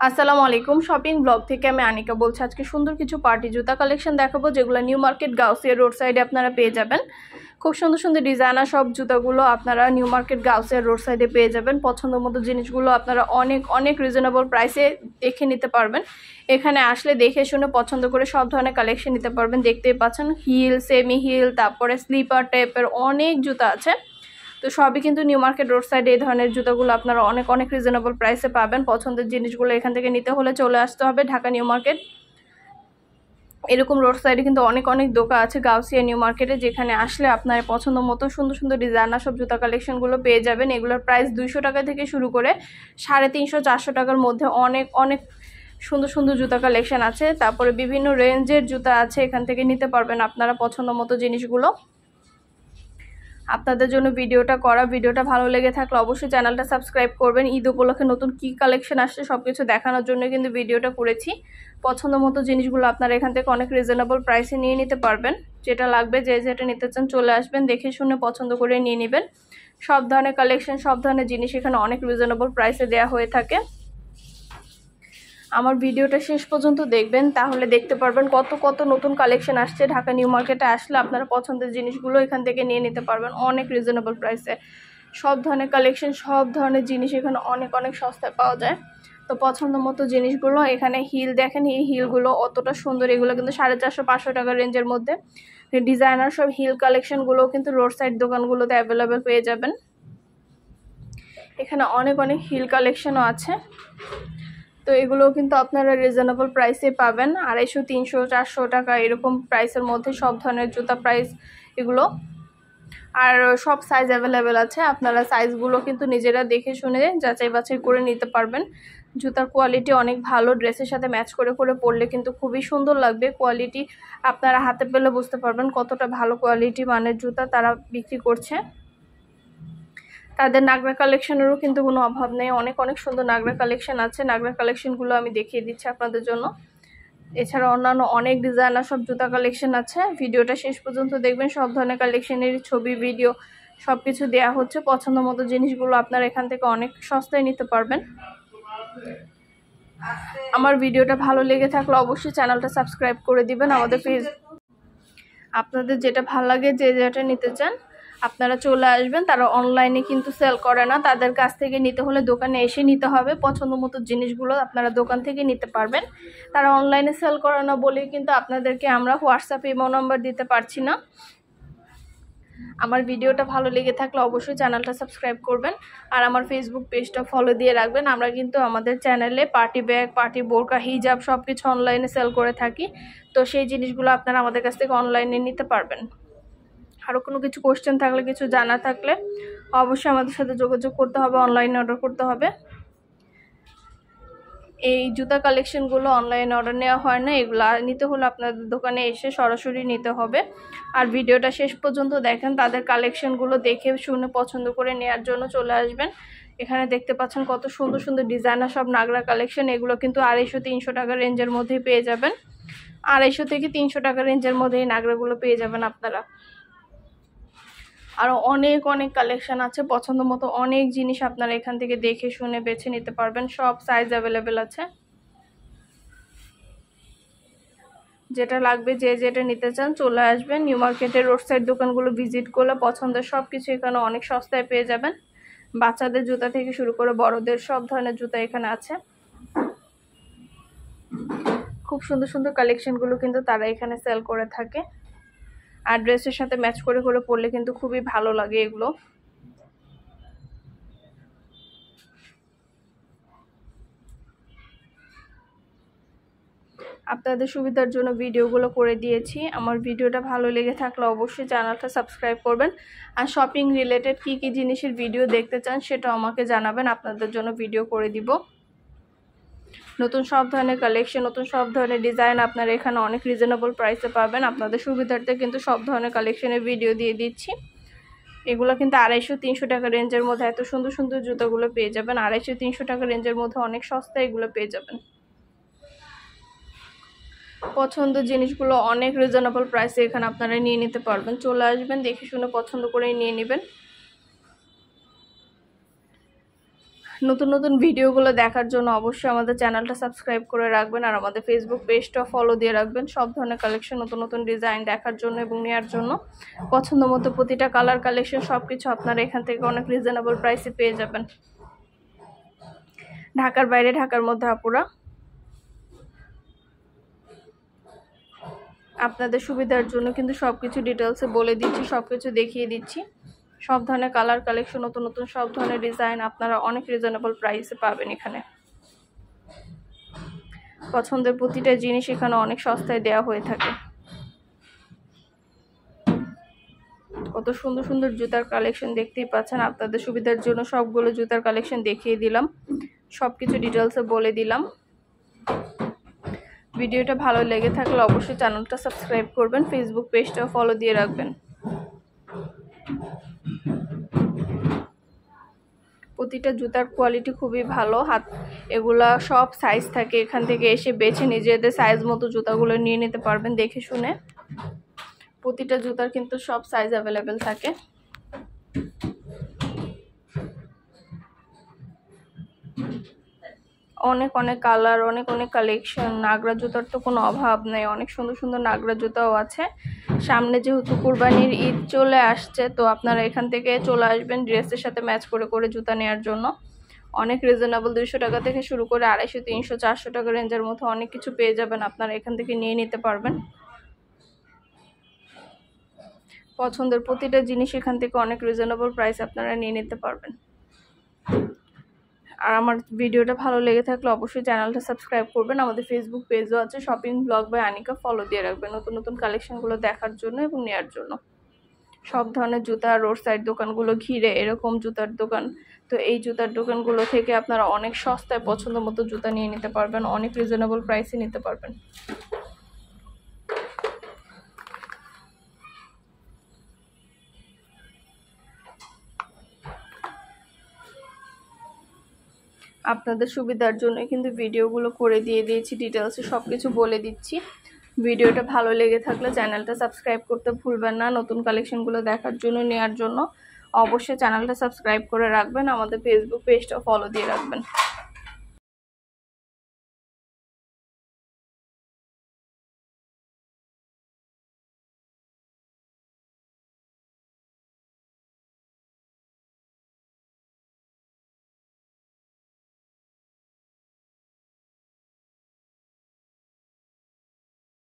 আসসালামু আলাইকুম। Shopping blog থেকে আমি আনিকা বলছি। আজকে সুন্দর কিছু পার্টি জুতা কালেকশন দেখাবো, যেগুলো নিউ মার্কেট গাউসিয়া রোড সাইডে আপনারা পেয়ে যাবেন। খুব সুন্দর সুন্দর ডিজাইনার সব জুতাগুলো আপনারা নিউ মার্কেট গাউসিয়া রোড সাইডে পেয়ে যাবেন। পছন্দ মতো জিনিসগুলো আপনারা অনেক অনেক রিজনেবল প্রাইসে দেখে নিতে পারবেন। এখানে আসলে দেখে শুনে পছন্দ করে সব ধরনের কালেকশন নিতে পারবেন। দেখতেই পাচ্ছেন হিল, সেমি হিল, তারপরে স্লিপার টাইপের অনেক জুতা আছে। তো সবই কিন্তু নিউ মার্কেট রোড সাইডে এই ধরনের জুতাগুলো আপনারা অনেক অনেক রিজনেবল প্রাইসে পাবেন। পছন্দের জিনিসগুলো এখান থেকে নিতে হলে চলে আসতে হবে ঢাকা নিউ মার্কেট। এরকম রোড সাইডে কিন্তু অনেক অনেক দোকান আছে গাউসিয়া নিউ মার্কেটে, যেখানে আসলে আপনার পছন্দ মতো সুন্দর সুন্দর ডিজাইনার সব জুতা কালেকশনগুলো পেয়ে যাবেন। এগুলোর প্রাইস 200 টাকা থেকে শুরু করে 350-400 টাকার মধ্যে অনেক অনেক সুন্দর সুন্দর জুতা কালেকশন আছে। তারপরে বিভিন্ন রেঞ্জের জুতা আছে, এখান থেকে নিতে পারবেন আপনারা পছন্দ মতো জিনিসগুলো। আপনাদের জন্য ভিডিওটা ভালো লেগে থাকলে অবশ্যই চ্যানেলটা সাবস্ক্রাইব করবেন। ঈদ উপলক্ষে নতুন কি কালেকশন আসছে সবকিছু দেখানোর জন্য কিন্তু ভিডিওটা করেছি। পছন্দ মতো জিনিসগুলো আপনারা এখান থেকে অনেক রিজনেবল প্রাইসে নিয়ে নিতে পারবেন। যেটা লাগবে যে যেটা নিতে চান চলে আসবেন, দেখে শুনে পছন্দ করে নিয়ে নেবেন। সব ধরনের কালেকশন, সব ধরনের জিনিস এখানে অনেক রিজনেবল প্রাইসে দেওয়া হয়ে থাকে। আমার ভিডিওটা শেষ পর্যন্ত দেখবেন, তাহলে দেখতে পারবেন কত কত নতুন কালেকশন আসছে। ঢাকা নিউ মার্কেটে আসলে আপনারা পছন্দের জিনিসগুলো এখান থেকে নিয়ে নিতে পারবেন অনেক রিজনেবল প্রাইসে। সব ধরনের কালেকশন, সব ধরনের জিনিস এখানে অনেক অনেক সস্তায় পাওয়া যায়। তো পছন্দ মতো জিনিসগুলো এখানে হিল দেখেন, এই হিলগুলো অতটা সুন্দর। এগুলো কিন্তু 450-500 টাকা রেঞ্জের মধ্যে ডিজাইনার সব হিল কালেকশনগুলো কিন্তু রোড সাইড দোকানগুলোতে অ্যাভেলেবেল পেয়ে যাবেন। এখানে অনেক অনেক হিল কালেকশনও আছে। তো এগুলোও কিন্তু আপনারা রিজনেবল প্রাইসে পাবেন, 250, 300, 400 টাকা এরকম প্রাইসের মধ্যে সব ধরনের জুতা প্রাইস এগুলো। আর সব সাইজ অ্যাভেলেবেল আছে, আপনারা সাইজগুলো কিন্তু নিজেরা দেখে শুনে যাচাই বাছাই করে নিতে পারবেন। জুতার কোয়ালিটি অনেক ভালো, ড্রেসের সাথে ম্যাচ করে করে পরলে কিন্তু খুবই সুন্দর লাগবে। কোয়ালিটি আপনারা হাতে পেলে বুঝতে পারবেন কতটা ভালো কোয়ালিটি মানের জুতা তারা বিক্রি করছে। তাদের নাগরা কালেকশনেরও কিন্তু কোনো অভাব নেই, অনেক অনেক সুন্দর নাগরা কালেকশন আছে। নাগরা কালেকশনগুলো আমি দেখিয়ে দিচ্ছি আপনাদের জন্য। এছাড়া অন্যান্য অনেক ডিজাইনার সব জুতা কালেকশন আছে। ভিডিওটা শেষ পর্যন্ত দেখবেন, সব ধরনের কালেকশনের ছবি, ভিডিও সব কিছু দেওয়া হচ্ছে। পছন্দ মতো জিনিসগুলো আপনারা এখান থেকে অনেক সস্তায় নিতে পারবেন। আমার ভিডিওটা ভালো লেগে থাকলে অবশ্যই চ্যানেলটা সাবস্ক্রাইব করে দিবেন। আমাদের পেজ আপনাদের যেটা ভালো লাগে, যে যেটা নিতে চান আপনারা চলে আসবেন। তারা অনলাইনে কিন্তু সেল করে না, তাদের কাছ থেকে নিতে হলে দোকানে এসে নিতে হবে। পছন্দ মতো জিনিসগুলো আপনারা দোকান থেকে নিতে পারবেন। তারা অনলাইনে সেল করে না বলেই কিন্তু আপনাদেরকে আমরা হোয়াটসঅ্যাপে ইমো নাম্বার দিতে পারছি না। আমার ভিডিওটা ভালো লেগে থাকলে অবশ্যই চ্যানেলটা সাবস্ক্রাইব করবেন, আর আমার ফেসবুক পেজটা ফলো দিয়ে রাখবেন। আমরা কিন্তু আমাদের চ্যানেলে পার্টি ব্যাগ, পার্টি বোরকা, হিজাব সব কিছু অনলাইনে সেল করে থাকি। তো সেই জিনিসগুলো আপনারা আমাদের কাছ থেকে অনলাইনে নিতে পারবেন। আরও কোনো কিছু কোশ্চেন থাকলে, কিছু জানা থাকলে অবশ্যই আমাদের সাথে যোগাযোগ করতে হবে, অনলাইনে অর্ডার করতে হবে। এই জুতা কালেকশনগুলো অনলাইনে অর্ডার নেওয়া হয় না, এগুলো নিতে হলে আপনাদের দোকানে এসে সরাসরি নিতে হবে। আর ভিডিওটা শেষ পর্যন্ত দেখেন, তাদের কালেকশনগুলো দেখে শুনে পছন্দ করে নেওয়ার জন্য চলে আসবেন। এখানে দেখতে পাচ্ছেন কত সুন্দর সুন্দর ডিজাইনার সব নাগরা কালেকশন। এগুলো কিন্তু 250-300 টাকা রেঞ্জের মধ্যেই পেয়ে যাবেন। 250 থেকে 300 টাকা রেঞ্জের মধ্যে এই নাগরাগুলো পেয়ে যাবেন আপনারা। আরও অনেক অনেক কালেকশন আছে, পছন্দ মতো অনেক জিনিস আপনারা এখান থেকে দেখে শুনে বেছে নিতে পারবেন। সব সাইজ অ্যাভেলেবেল আছে, যেটা লাগবে যে যেটা নিতে চান চলে আসবেন। নিউ মার্কেটের রোড সাইড দোকানগুলো ভিজিট করলে পছন্দের সব কিছু এখানে অনেক সস্তায় পেয়ে যাবেন। বাচ্চাদের জুতা থেকে শুরু করে বড়দের সব ধরনের জুতা এখানে আছে। খুব সুন্দর সুন্দর কালেকশনগুলো কিন্তু তারা এখানে সেল করে থাকে, আর ড্রেসের সাথে ম্যাচ করে করে পরলে কিন্তু খুবই ভালো লাগে এগুলো। আপনাদের সুবিধার জন্য ভিডিওগুলো করে দিয়েছি। আমার ভিডিওটা ভালো লেগে থাকলে অবশ্যই চ্যানেলটা সাবস্ক্রাইব করবেন। আর শপিং রিলেটেড কি কি জিনিসের ভিডিও দেখতে চান সেটা আমাকে জানাবেন, আপনাদের জন্য ভিডিও করে দিব। নতুন সব ধরনের কালেকশন, নতুন সব ধরনের ডিজাইন আপনারা এখানে অনেক রিজনেবল প্রাইসে পাবেন। আপনাদের সুবিধার্থে কিন্তু সব ধরনের কালেকশনের ভিডিও দিয়ে দিচ্ছি। এগুলো কিন্তু 250-300 টাকা রেঞ্জের মধ্যে এত সুন্দর সুন্দর জুতোগুলো পেয়ে যাবেন। 250-300 টাকা রেঞ্জের মধ্যে অনেক সস্তা এগুলো পেয়ে যাবেন। পছন্দের জিনিসগুলো অনেক রিজনেবল প্রাইসে এখানে আপনারা নিয়ে নিতে পারবেন। চলে আসবেন, দেখে শুনে পছন্দ করে নিয়ে নেবেন। নতুন নতুন ভিডিওগুলো দেখার জন্য অবশ্যই আমাদের চ্যানেলটা সাবস্ক্রাইব করে রাখবেন আর আমাদের ফেসবুক পেজটা ফলো দিয়ে রাখবেন। সব ধরনের কালেকশন, নতুন নতুন ডিজাইন দেখার জন্য এবং নেওয়ার জন্য পছন্দ মতো প্রতিটা কালার কালেকশন সব কিছু আপনারা এখান থেকে অনেক রিজনেবল প্রাইসে পেয়ে যাবেন। ঢাকার বাইরে, ঢাকার মধ্যে আপুরা আপনাদের সুবিধার জন্য কিন্তু সব কিছু ডিটেলসে বলে দিচ্ছি, সব কিছু দেখিয়ে দিচ্ছি। সব ধরনের কালার কালেকশন, নতুন নতুন সব ধরনের ডিজাইন আপনারা অনেক রিজনেবল প্রাইসে পাবেন এখানে। পছন্দের প্রতিটা জিনিস এখানে অনেক সস্তায় দেওয়া হয়ে থাকে। কত সুন্দর সুন্দর জুতার কালেকশন দেখতেই পাচ্ছেন। আপনাদের সুবিধার জন্য সবগুলো জুতার কালেকশন দেখিয়ে দিলাম, সব কিছু ডিটেলসে বলে দিলাম। ভিডিওটা ভালো লেগে থাকলে অবশ্যই চ্যানেলটা সাবস্ক্রাইব করবেন, ফেসবুক পেজটাও ফলো দিয়ে রাখবেন। প্রতিটা জুতার কোয়ালিটি খুবই ভালো। এগুলা সব সাইজ থাকে, এখান থেকে এসে বেছে নিজেদের সাইজ মতো জুতাগুলো নিয়ে নিতে পারবেন দেখে শুনে। প্রতিটা জুতার কিন্তু সব সাইজ অ্যাভেলেবেল থাকে। অনেক অনেক কালার, অনেক অনেক কালেকশন। নাগরা জুতার তো কোনো অভাব নেই, অনেক সুন্দর সুন্দর নাগরা জুতাও আছে। সামনে যেহেতু কুরবানির ঈদ চলে আসছে, তো আপনারা এখান থেকে চলে আসবেন ড্রেসের সাথে ম্যাচ করে করে জুতা নেওয়ার জন্য। অনেক রিজনেবল, 200 টাকা থেকে শুরু করে 250, 300, 400 টাকা রেঞ্জের মধ্যে অনেক কিছু পেয়ে যাবেন। আপনারা এখান থেকে নিয়ে নিতে পারবেন পছন্দের প্রতিটা জিনিস। এখান থেকে অনেক রিজনেবল প্রাইস আপনারা নিয়ে নিতে পারবেন। আর আমার ভিডিওটা ভালো লেগে থাকলে অবশ্যই চ্যানেলটা সাবস্ক্রাইব করবেন। আমাদের ফেসবুক পেজও আছে, shopping blog by Anika, follow দিয়ে রাখবেন নতুন নতুন কালেকশনগুলো দেখার জন্য এবং নেওয়ার জন্য। সব ধরনের জুতা, রোড সাইড দোকানগুলো ঘিরে এরকম জুতার দোকান। তো এই জুতার দোকানগুলো থেকে আপনারা অনেক সস্তায় পছন্দ মতো জুতা নিয়ে নিতে পারবেন, অনেক রিজনেবল প্রাইসে নিতে পারবেন। আপনাদের সুবিধার জন্য কিন্তু ভিডিওগুলো করে দিয়ে দিয়েছি, ডিটেলসে সব কিছু বলে দিচ্ছি। ভিডিওটা ভালো লেগে থাকলে চ্যানেলটা সাবস্ক্রাইব করতে ভুলবেন না। নতুন কালেকশনগুলো দেখার জন্য, নেওয়ার জন্য অবশ্যই চ্যানেলটা সাবস্ক্রাইব করে রাখবেন। আমাদের ফেসবুক পেজটা ফলো দিয়ে রাখবেন।